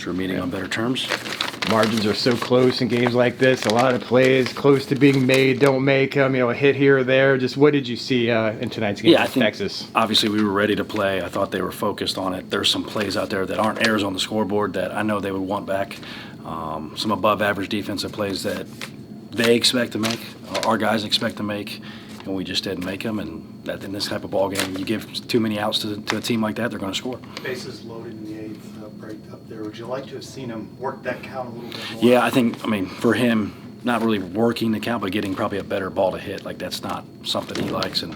sure meeting on better terms. Margins are so close in games like this. A lot of plays close to being made don't make them. A hit here or there. Just what did you see in tonight's game against Texas? Obviously we were ready to play. I thought they were focused on it. There's some plays out there that aren't errors on the scoreboard that I know they would want back. Some above average defensive plays that they expect to make, our guys expect to make, and we just didn't make them. And that in this type of ball game, you give too many outs to a team like that, they're going to score. Bases loaded in the eighth, break up there. Would you like to have seen him work that count a little bit more? Yeah, I think, for him, not really working the count, but getting probably a better ball to hit. Like, that's not something he likes, and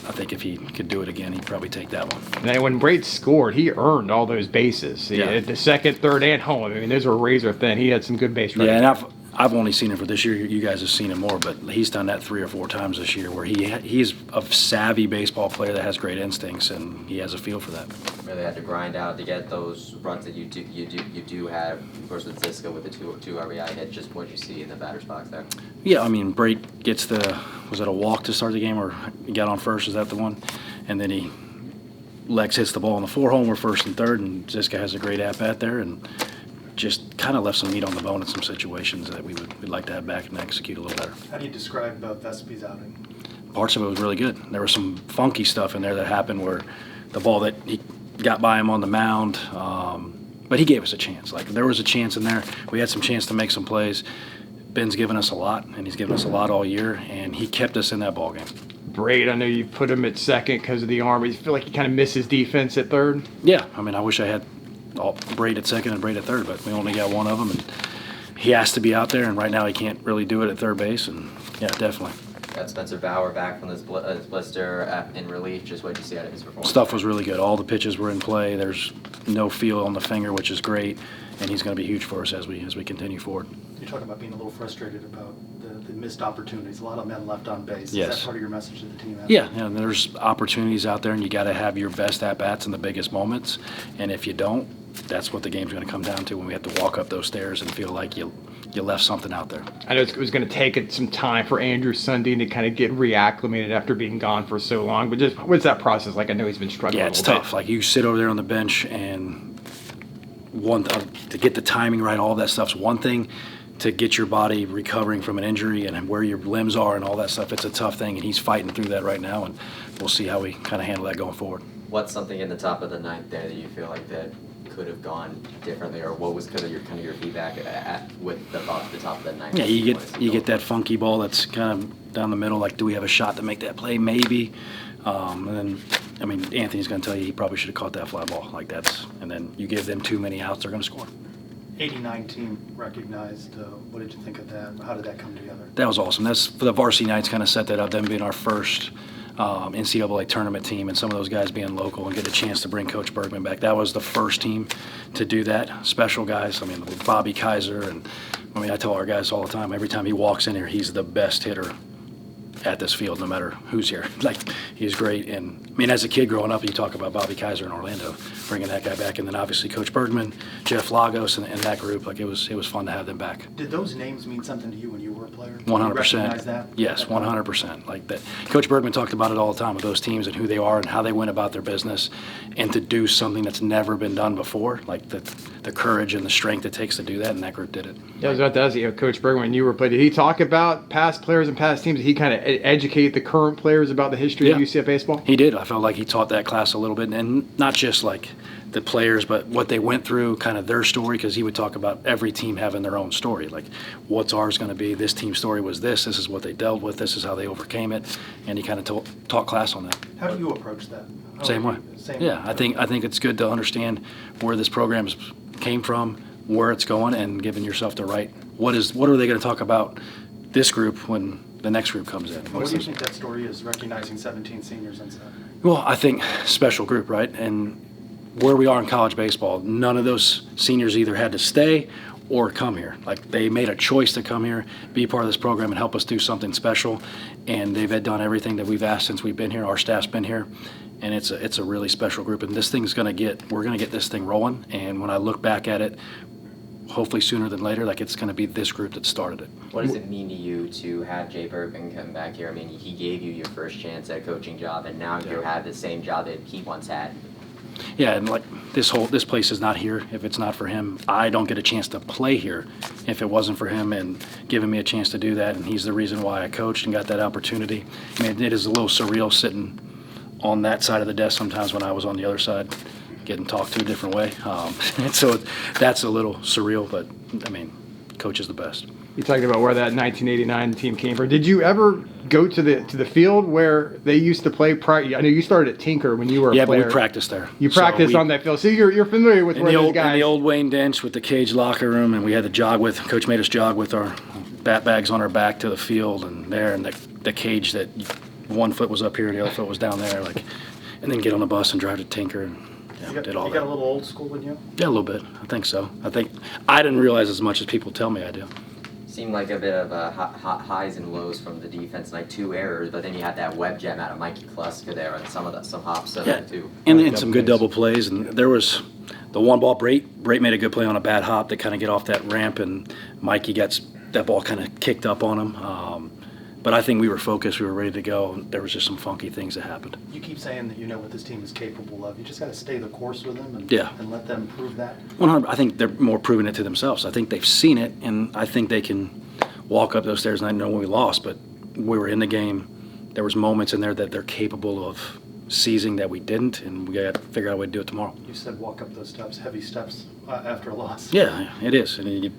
I think if he could do it again, he'd probably take that one. And when Brate scored, he earned all those bases. Yeah. The second, third, and home. Those were razor thin. He had some good base running. Yeah, and I've only seen him for this year. You guys have seen him more, but he's done that 3 or 4 times this year where he's a savvy baseball player that has great instincts, and he has a feel for that. Really had to grind out to get those runs that you do have. Of course, with Ziska with the two RBI hit, just what you see in the batter's box there. Yeah, Brate gets was it a walk to start the game, or he got on first? Is that the one? And then Lex hits the ball in the 4-hole. We're first and third, and Ziska has a great at-bat there, and just kind of left some meat on the bone in some situations that we'd like to have back and execute a little better. How do you describe Vespi's outing? Parts of it was really good. There was some funky stuff in there that happened where the ball that he got by him on the mound, but he gave us a chance. Like, there was a chance in there. We had some chance to make some plays. Ben's given us a lot, and he's given us a lot all year, and he kept us in that ball game. Brate, I know you put him at second because of the arm. You feel like he kind of misses defense at third? Yeah, I wish I had Brate at second and Brate at third, but we only got one of them, and he has to be out there, and right now he can't really do it at third base, and yeah, definitely. Got Spencer Bauer back from this blister in relief. Just what you see out of his performance? Stuff was really good. All the pitches were in play. There's no feel on the finger, which is great, and he's going to be huge for us as we continue forward. You're talking about being a little frustrated about the missed opportunities. A lot of men left on base. Yes. Is that part of your message to the team? Yeah, there's opportunities out there, and you got to have your best at-bats in the biggest moments, and if you don't, that's what the game's going to come down to when we have to walk up those stairs and feel like you left something out there. I know it was going to take some time for Andrew Sundin to kind of get reacclimated after being gone for so long, but just what's that process like? I know he's been struggling. Yeah, it's tough. Like, you sit over there on the bench, and to get the timing right, all that stuff's one thing. To get your body recovering from an injury and where your limbs are and all that stuff, it's a tough thing, and he's fighting through that right now, and we'll see how we kind of handle that going forward. What's something in the top of the ninth there that you feel like that could have gone differently, or what was kind of your feedback with the top of the ninth? Yeah, you get that funky ball that's kind of down the middle. Like, do we have a shot to make that play? Maybe. And then, Anthony's going to tell you he probably should have caught that fly ball. Like, and then you give them too many outs, they're going to score. 89 team recognized. What did you think of that? How did that come together? That was awesome. That's for the varsity nights, kind of set that up. Them being our first NCAA tournament team, and some of those guys being local and get a chance to bring Coach Bergman back. That was the first team to do that. Special guys. Bobby Kaiser, and I tell our guys all the time. Every time he walks in here, he's the best hitter at this field, no matter who's here. Like, he's great. And as a kid growing up, you talk about Bobby Kaiser in Orlando, bringing that guy back, and then obviously Coach Bergman, Jeff Lagos, and that group. Like, it was fun to have them back. Did those names mean something to you when you were a player? 100%. Recognize that? Yes, 100%. Like that. Coach Bergman talked about it all the time with those teams and who they are and how they went about their business, and to do something that's never been done before, like the courage and the strength it takes to do that, and that group did it. Yeah, I was about to ask you, Coach Bergman, when you were playing, did he talk about past players and past teams? Did he kind of educate the current players about the history of UCF baseball? He did. I felt like he taught that class a little bit, and not just like the players, but what they went through, kind of their story, because he would talk about every team having their own story. Like, what's ours going to be? This team's story was this is what they dealt with, this is how they overcame it, and he kind of taught class on that. How do you approach that? Same way. Yeah, I think it's good to understand where this program came from, where it's going, and giving yourself the right. What are they going to talk about this group when the next group comes in? What do you think that story is, recognizing 17 seniors and stuff? Well, I think special group, right? And where we are in college baseball, none of those seniors either had to stay or come here. Like, they made a choice to come here, be part of this program, and help us do something special. And they've done everything that we've asked since we've been here. Our staff's been here, and it's a really special group. And this thing's we're gonna get this thing rolling. And when I look back at it, hopefully sooner than later, like, it's going to be this group that started it. What does it mean to you to have Jay Bergman come back here? He gave you your first chance at a coaching job, and now you have the same job that he once had. Yeah, and like this place is not here if it's not for him. I don't get a chance to play here if it wasn't for him and giving me a chance to do that. And he's the reason why I coached and got that opportunity. I mean, it is a little surreal sitting on that side of the desk sometimes when I was on the other side, getting talked to a different way. And so that's a little surreal, but I mean, coach is the best. You talking about where that 1989 team came from. Did you ever go to the field where they used to play prior? I know you started at Tinker when you were a Yeah, player. but we practiced there. You So practiced on that field. So you're familiar with in where the those old, guys. in the old Wayne Dench with the cage locker room, and we had to jog with. Coach made us jog with our bat bags on our back to the field, and there, and the cage that one foot was up here, the other foot was down there, like, and then get on the bus and drive to Tinker, and did all You that. got a little old school in you? Yeah, a little bit. I think so. I didn't realize as much as people tell me I do. Seemed like a bit of highs and lows from the defense, like 2 errors, but then you had that web gem out of Mikey Kluska there, and some hops Yeah, too. and some good double plays, and there was the one ball. Brait made a good play on a bad hop to kind of get off that ramp, and Mikey gets that ball kind of kicked up on him. But I think we were focused, we were ready to go, and there was just some funky things that happened. You keep saying that you know what this team is capable of. You just got to stay the course with them and, Yeah. and let them prove that. 100. I think they're more proving it to themselves. I think they've seen it, and I think they can walk up those stairs. And I know when we lost, but we were in the game. There was moments in there that they're capable of seizing that we didn't, and we got to figure out a way to do it tomorrow. You said walk up those steps, heavy steps after a loss. Yeah, it is. And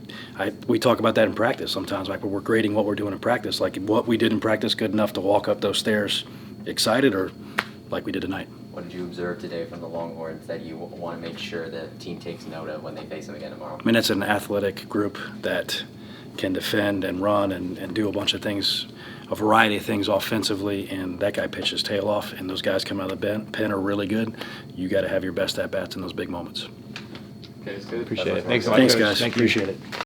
we talk about that in practice sometimes. Like we're grading what we're doing in practice. Like what we did in practice good enough to walk up those stairs excited, or like we did tonight. What did you observe today from the Longhorns that you want to make sure the team takes note of when they face them again tomorrow? I mean, it's an athletic group that can defend and run and do a bunch of things, a variety of things offensively, and that guy pitched his tail off, and those guys coming out of the pen are really good. You got to have your best at-bats in those big moments. Okay, it's good. Appreciate it. Thanks a lot, Thanks, Coach. guys. Thank you. Appreciate it.